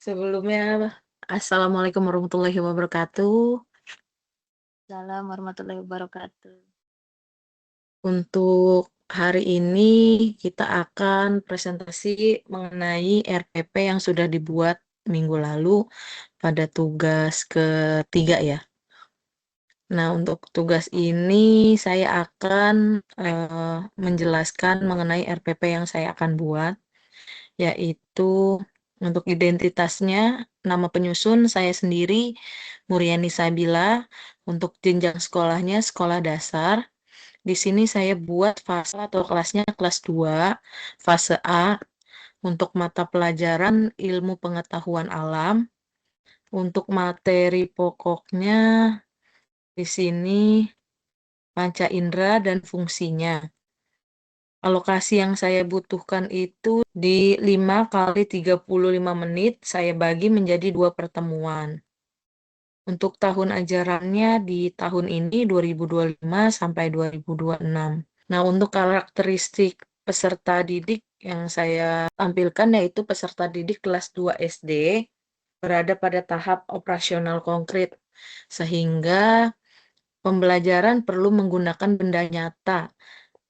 Sebelumnya, Assalamualaikum warahmatullahi wabarakatuh. Salam warahmatullahi wabarakatuh. Untuk hari ini kita akan presentasi mengenai RPP yang sudah dibuat minggu lalu pada tugas ketiga ya. Nah, untuk tugas ini saya akan menjelaskan mengenai RPP yang saya akan buat, yaitu untuk identitasnya, nama penyusun saya sendiri, Muriani Sabila. Untuk jenjang sekolahnya, sekolah dasar. Di sini saya buat fase atau kelasnya kelas 2, fase A, untuk mata pelajaran ilmu pengetahuan alam. Untuk materi pokoknya di sini panca indera dan fungsinya. Alokasi yang saya butuhkan itu di 5 kali 35 menit, saya bagi menjadi 2 pertemuan. Untuk tahun ajarannya di tahun ini 2025 sampai 2026. Nah, untuk karakteristik peserta didik yang saya tampilkan yaitu peserta didik kelas 2 SD berada pada tahap operasional konkret, sehingga pembelajaran perlu menggunakan benda nyata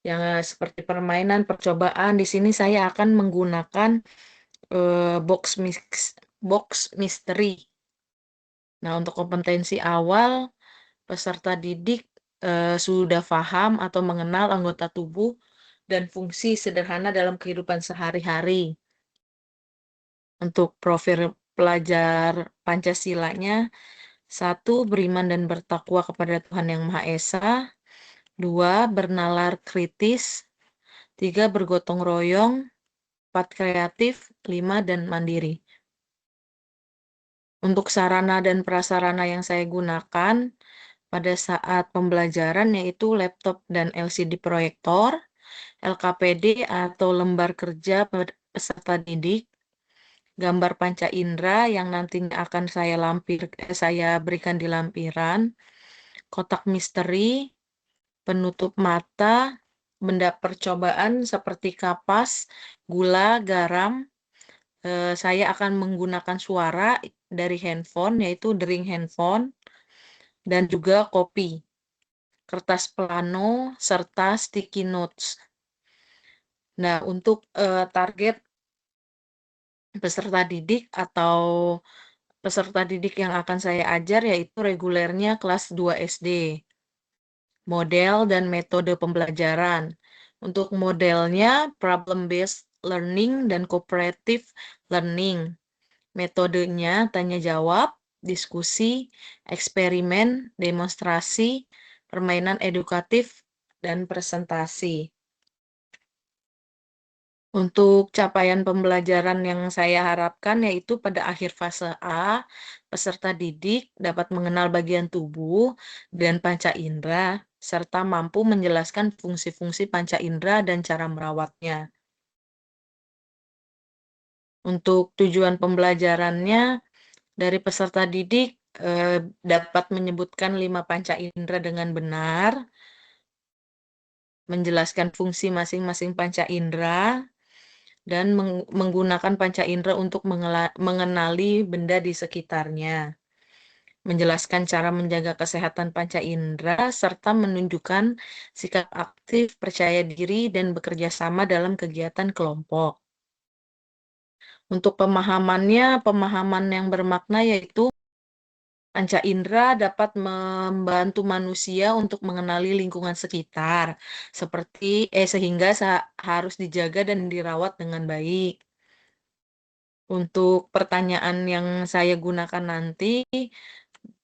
yang seperti permainan, percobaan. Di sini saya akan menggunakan box misteri. Nah, untuk kompetensi awal, peserta didik sudah paham atau mengenal anggota tubuh dan fungsi sederhana dalam kehidupan sehari-hari. Untuk profil pelajar Pancasilanya, 1. Beriman dan bertakwa kepada Tuhan Yang Maha Esa. 2. Bernalar kritis. 3. Bergotong royong. 4. Kreatif. 5. Dan mandiri. Untuk sarana dan prasarana yang saya gunakan pada saat pembelajaran yaitu laptop dan LCD proyektor, LKPD atau lembar kerja peserta didik, gambar panca indera yang nantinya akan saya berikan di lampiran, kotak misteri, penutup mata, benda percobaan seperti kapas, gula, garam. Saya akan menggunakan suara dari handphone, yaitu dering handphone, dan juga kopi, kertas plano, serta sticky notes. Nah, untuk target peserta didik atau peserta didik yang akan saya ajar yaitu regulernya kelas 2 SD. Model dan metode pembelajaran. Untuk modelnya problem-based learning dan cooperative learning. Metodenya tanya jawab, diskusi, eksperimen, demonstrasi, permainan edukatif, dan presentasi. Untuk capaian pembelajaran yang saya harapkan yaitu pada akhir fase A, peserta didik dapat mengenal bagian tubuh dan panca indera, serta mampu menjelaskan fungsi-fungsi panca indera dan cara merawatnya. Untuk tujuan pembelajarannya, dari peserta didik dapat menyebutkan 5 panca indera dengan benar, menjelaskan fungsi masing-masing panca indera, dan menggunakan panca indera untuk mengenali benda di sekitarnya, menjelaskan cara menjaga kesehatan panca indera, serta menunjukkan sikap aktif, percaya diri, dan bekerja sama dalam kegiatan kelompok. Untuk pemahaman yang bermakna yaitu panca indera dapat membantu manusia untuk mengenali lingkungan sekitar, sehingga harus dijaga dan dirawat dengan baik. Untuk pertanyaan yang saya gunakan nanti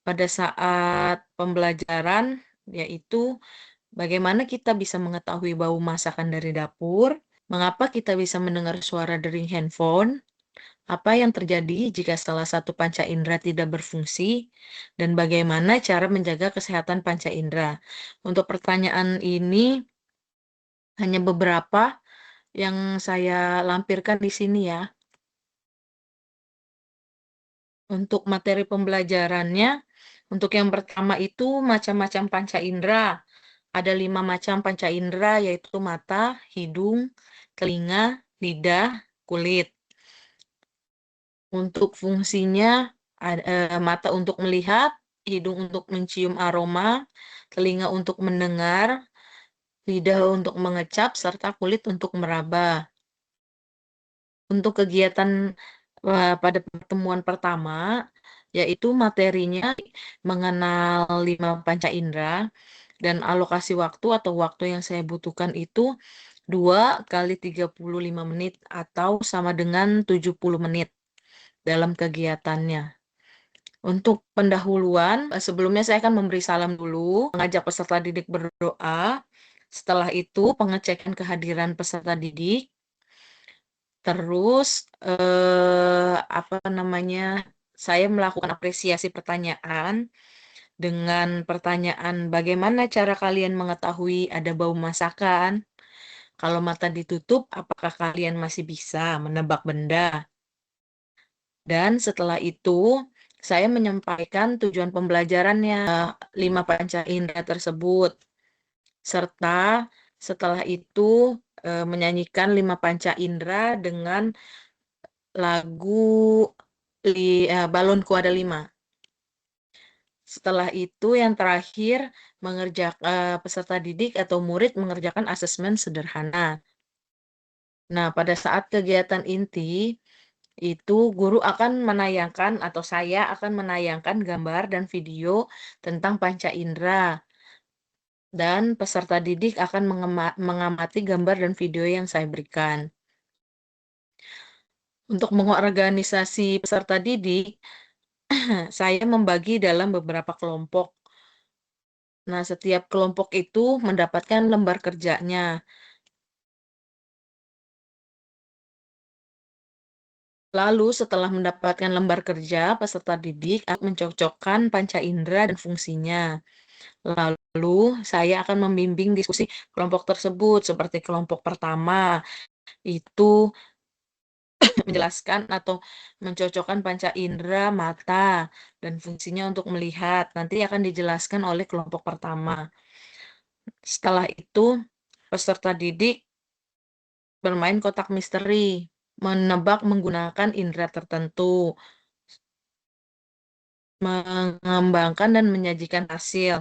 pada saat pembelajaran, yaitu bagaimana kita bisa mengetahui bau masakan dari dapur, mengapa kita bisa mendengar suara dering handphone, apa yang terjadi jika salah satu panca indera tidak berfungsi, dan bagaimana cara menjaga kesehatan panca indera. Untuk pertanyaan ini hanya beberapa yang saya lampirkan di sini ya. Untuk materi pembelajarannya, untuk yang pertama itu macam-macam panca indera. Ada 5 macam panca indera yaitu mata, hidung, telinga, lidah, kulit. Untuk fungsinya, mata untuk melihat, hidung untuk mencium aroma, telinga untuk mendengar, lidah untuk mengecap, serta kulit untuk meraba. Untuk kegiatan pada pertemuan pertama, yaitu materinya mengenal 5 panca indera, dan alokasi waktu atau waktu yang saya butuhkan itu 2 kali 35 menit atau sama dengan 70 menit dalam kegiatannya. Untuk pendahuluan, sebelumnya saya akan memberi salam dulu, mengajak peserta didik berdoa. Setelah itu, pengecekan kehadiran peserta didik. Terus, apa namanya, saya melakukan apresiasi pertanyaan dengan pertanyaan, bagaimana cara kalian mengetahui ada bau masakan? Kalau mata ditutup, apakah kalian masih bisa menebak benda? Dan setelah itu, saya menyampaikan tujuan pembelajarannya 5 panca indera tersebut. Serta setelah itu menyanyikan 5 panca indera dengan lagu Balonku Ada 5. Setelah itu yang terakhir peserta didik atau murid mengerjakan asesmen sederhana. Nah, pada saat kegiatan inti, itu guru akan menayangkan atau saya akan menayangkan gambar dan video tentang panca indera. Dan peserta didik akan mengamati gambar dan video yang saya berikan. Untuk mengorganisasi peserta didik, saya membagi dalam beberapa kelompok. Nah, setiap kelompok itu mendapatkan lembar kerjanya. Lalu setelah mendapatkan lembar kerja, peserta didik akan mencocokkan panca indera dan fungsinya. Lalu saya akan membimbing diskusi kelompok tersebut, seperti kelompok pertama itu menjelaskan atau mencocokkan panca indera mata dan fungsinya untuk melihat. Nanti akan dijelaskan oleh kelompok pertama. Setelah itu, peserta didik bermain kotak misteri, menebak menggunakan indera tertentu, mengembangkan dan menyajikan hasil.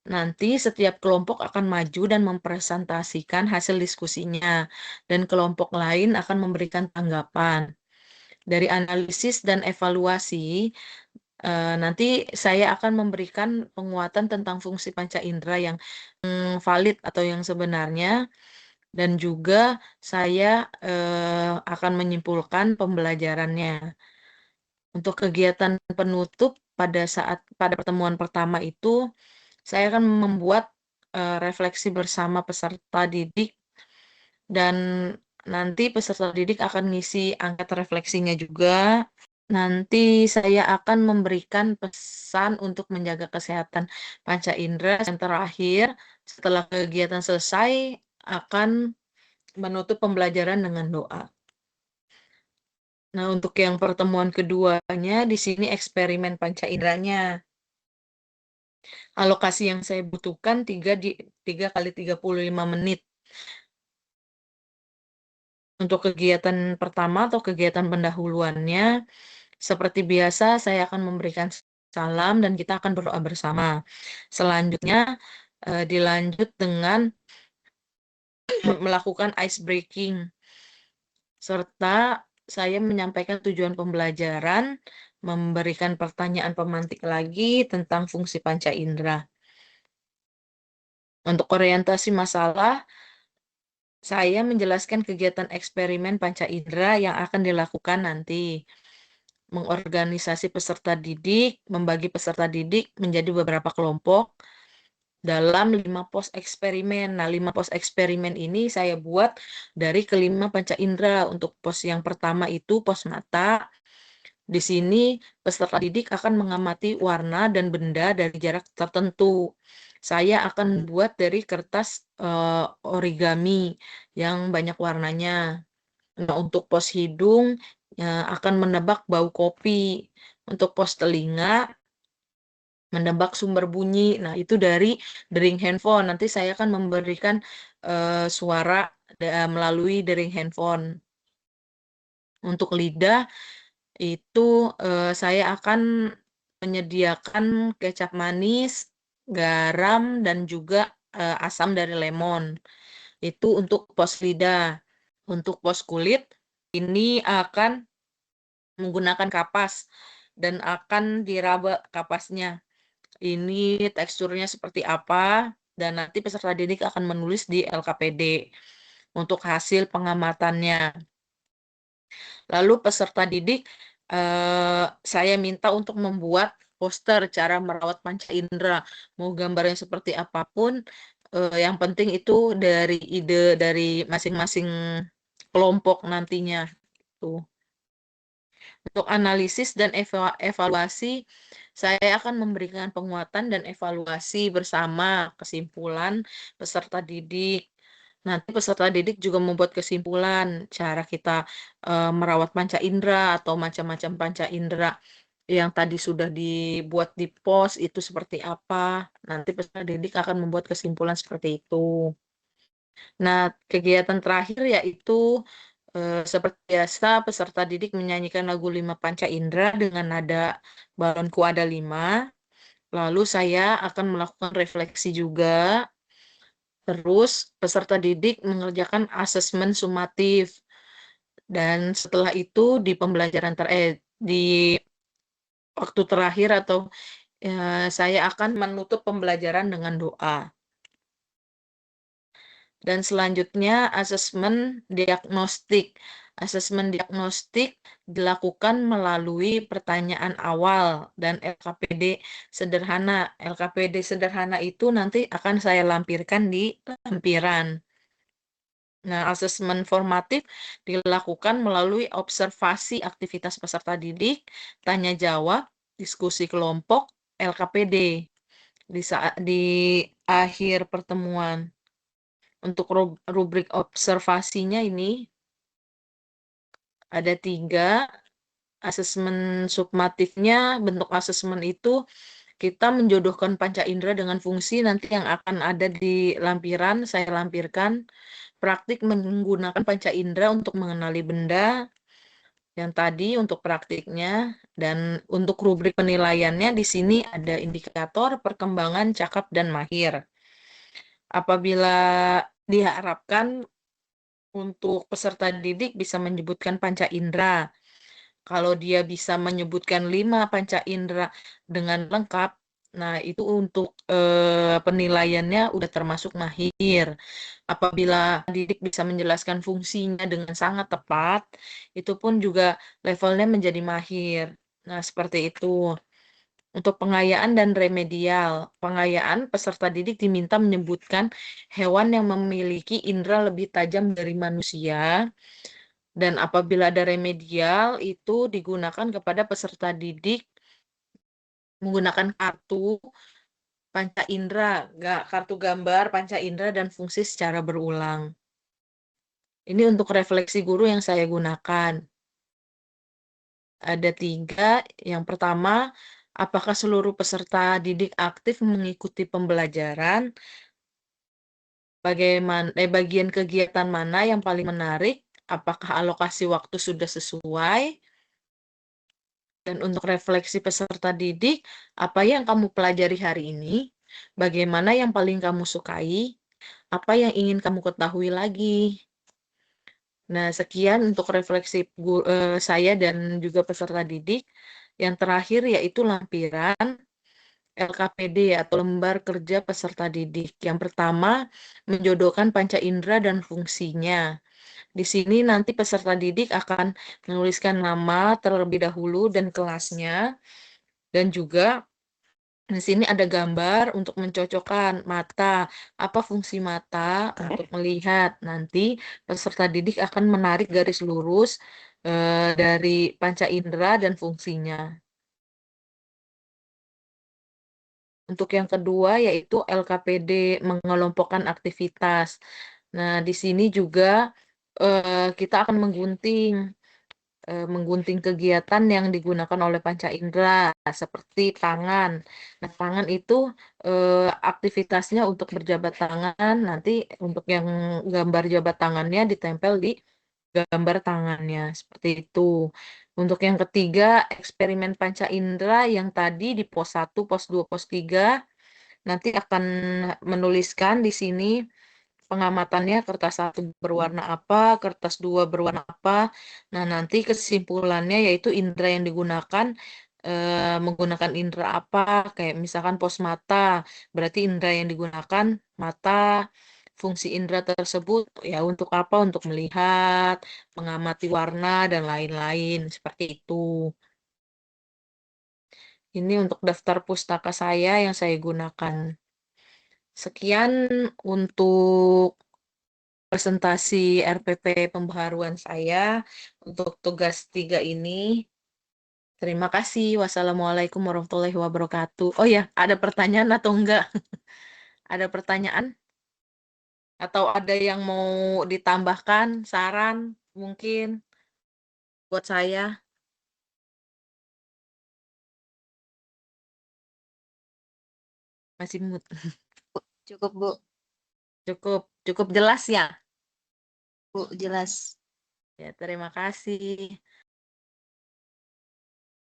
Nanti setiap kelompok akan maju dan mempresentasikan hasil diskusinya, dan kelompok lain akan memberikan tanggapan. Dari analisis dan evaluasi, nanti saya akan memberikan penguatan tentang fungsi panca indera yang valid atau yang sebenarnya, dan juga saya akan menyimpulkan pembelajarannya. Untuk kegiatan penutup pada pertemuan pertama itu, saya akan membuat refleksi bersama peserta didik, dan nanti peserta didik akan ngisi angket refleksinya juga. Nanti saya akan memberikan pesan untuk menjaga kesehatan panca indera. Yang terakhir, setelah kegiatan selesai, akan menutup pembelajaran dengan doa. Nah, untuk yang pertemuan keduanya, di sini eksperimen panca inderanya. Alokasi yang saya butuhkan 3 kali 35 menit. Untuk kegiatan pertama atau kegiatan pendahuluannya, seperti biasa saya akan memberikan salam dan kita akan berdoa bersama. Selanjutnya dilanjut dengan melakukan ice breaking, serta saya menyampaikan tujuan pembelajaran, memberikan pertanyaan pemantik lagi tentang fungsi panca indera. Untuk orientasi masalah, saya menjelaskan kegiatan eksperimen panca indera yang akan dilakukan nanti. Mengorganisasi peserta didik, membagi peserta didik menjadi beberapa kelompok dalam 5 pos eksperimen. Nah, 5 pos eksperimen ini saya buat dari kelima panca indera. Untuk pos yang pertama itu pos mata. Di sini peserta didik akan mengamati warna dan benda dari jarak tertentu. Saya akan buat dari kertas origami yang banyak warnanya. Nah, untuk pos hidung akan menebak bau kopi. Untuk pos telinga menebak sumber bunyi. Nah, itu dari dering handphone. Nanti saya akan memberikan suara melalui dering handphone. Untuk lidah itu saya akan menyediakan kecap manis, garam, dan juga asam dari lemon. Itu untuk pos lidah. Untuk pos kulit, ini akan menggunakan kapas dan akan diraba kapasnya. Ini teksturnya seperti apa, dan nanti peserta didik akan menulis di LKPD untuk hasil pengamatannya. Lalu peserta didik saya minta untuk membuat poster cara merawat panca indera. Mau gambarnya seperti apapun, yang penting itu dari ide dari masing-masing kelompok nantinya. Tuh. Untuk analisis dan evaluasi, saya akan memberikan penguatan dan evaluasi bersama kesimpulan peserta didik. Nanti peserta didik juga membuat kesimpulan cara kita merawat panca indera atau macam-macam panca indera yang tadi sudah dibuat di pos itu seperti apa. Nanti peserta didik akan membuat kesimpulan seperti itu. Nah, kegiatan terakhir yaitu seperti biasa peserta didik menyanyikan lagu Lima Panca Indera dengan nada Balonku Ada Lima. Lalu saya akan melakukan refleksi juga. Terus peserta didik mengerjakan asesmen sumatif. Dan setelah itu di pembelajaran di waktu terakhir atau saya akan menutup pembelajaran dengan doa. Dan selanjutnya asesmen diagnostik. Asesmen diagnostik dilakukan melalui pertanyaan awal dan LKPD sederhana. LKPD sederhana itu nanti akan saya lampirkan di lampiran. Nah, asesmen formatif dilakukan melalui observasi aktivitas peserta didik, tanya jawab, diskusi kelompok, LKPD di akhir pertemuan. Untuk rubrik observasinya ini ada 3. Asesmen summatifnya, bentuk asesmen itu kita menjodohkan panca indera dengan fungsi nanti yang akan ada di lampiran, saya lampirkan. Praktik menggunakan panca indera untuk mengenali benda, yang tadi untuk praktiknya. Dan untuk rubrik penilaiannya di sini ada indikator perkembangan cakap dan mahir. Apabila diharapkan untuk peserta didik bisa menyebutkan panca indera. Kalau dia bisa menyebutkan 5 panca indera dengan lengkap, nah itu untuk penilaiannya udah termasuk mahir. Apabila didik bisa menjelaskan fungsinya dengan sangat tepat, itu pun juga levelnya menjadi mahir. Nah, seperti itu. Untuk pengayaan dan remedial. Pengayaan peserta didik diminta menyebutkan hewan yang memiliki indera lebih tajam dari manusia. Dan apabila ada remedial, itu digunakan kepada peserta didik menggunakan kartu panca indera, kartu gambar panca indera dan fungsi secara berulang. Ini untuk refleksi guru yang saya gunakan. Ada 3. Yang pertama, apakah seluruh peserta didik aktif mengikuti pembelajaran? Bagian kegiatan mana yang paling menarik? Apakah alokasi waktu sudah sesuai? Dan untuk refleksi peserta didik, apa yang kamu pelajari hari ini? Bagaimana yang paling kamu sukai? Apa yang ingin kamu ketahui lagi? Nah, sekian untuk refleksi saya dan juga peserta didik. Yang terakhir yaitu lampiran LKPD atau lembar kerja peserta didik. Yang pertama, menjodohkan panca indera dan fungsinya. Di sini nanti peserta didik akan menuliskan nama terlebih dahulu dan kelasnya. Dan juga di sini ada gambar untuk mencocokkan mata. Apa fungsi mata untuk melihat? Nanti peserta didik akan menarik garis lurus dari panca indera dan fungsinya. Untuk yang kedua yaitu LKPD mengelompokkan aktivitas. Nah, di sini juga kita akan menggunting kegiatan yang digunakan oleh panca indera seperti tangan. Nah, tangan itu aktivitasnya untuk berjabat tangan. Nanti untuk yang gambar jabat tangannya ditempel di gambar tangannya seperti itu. Untuk yang ketiga, eksperimen panca indera yang tadi di pos 1, pos 2, pos 3 nanti akan menuliskan di sini pengamatannya kertas 1 berwarna apa, kertas 2 berwarna apa. Nah, nanti kesimpulannya yaitu indera yang digunakan menggunakan indera apa, kayak misalkan pos mata, berarti indera yang digunakan mata, fungsi indera tersebut ya untuk apa? Untuk melihat, mengamati warna, dan lain-lain, seperti itu. Ini untuk daftar pustaka saya yang saya gunakan. Sekian untuk presentasi RPP pembaharuan saya untuk tugas 3 ini. Terima kasih. Wassalamualaikum warahmatullahi wabarakatuh. Oh ya, ada pertanyaan atau enggak? Ada pertanyaan? Atau ada yang mau ditambahkan, saran mungkin buat saya? Masih mood. Cukup, Bu. Cukup, cukup jelas ya? Bu, jelas. Ya, terima kasih.